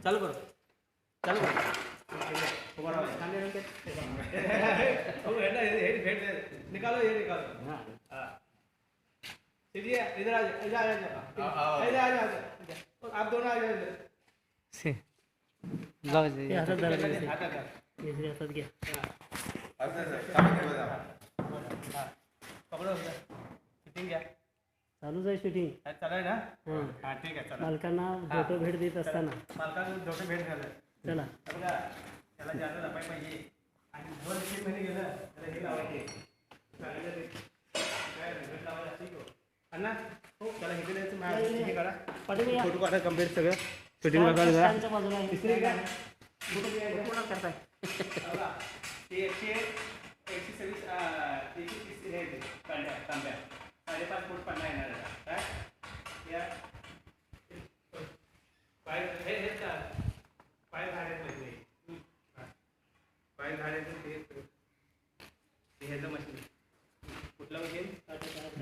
चालू करो चालू करो निकालो ये निकालो इधर आ आप दोनों आ जाओ से जाऊ दे हातात धरा केसरी हातात घ्या कपडा फिटिंग घ्या चालूच आहे शूटिंग चालू आहे ना हां ठीक आहे चला मालकांना फोटो भेट देत असताना मालकाला जोटे भेट झालं चला बघा त्याला जास्त जपाय पाहिजे आणि 2-3 महिने गेलं तर हे लावायचे अण्णा हो त्याला हे द्यायचं हे करा पाठवूया फोटो काढा कम्प्लीट सगळं शूटिंग बघा स्टँडच्या बाजूला आहे. तिसरी काय फोटो करताय ते 126 हे तांब्या 5.5 फूट पन्ना येणार काय या पाय झाडे पाहिजे पाय झाडायचं ते ह्याचं मशीन कुठलं मशीन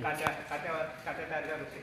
काट्या तयार करायचं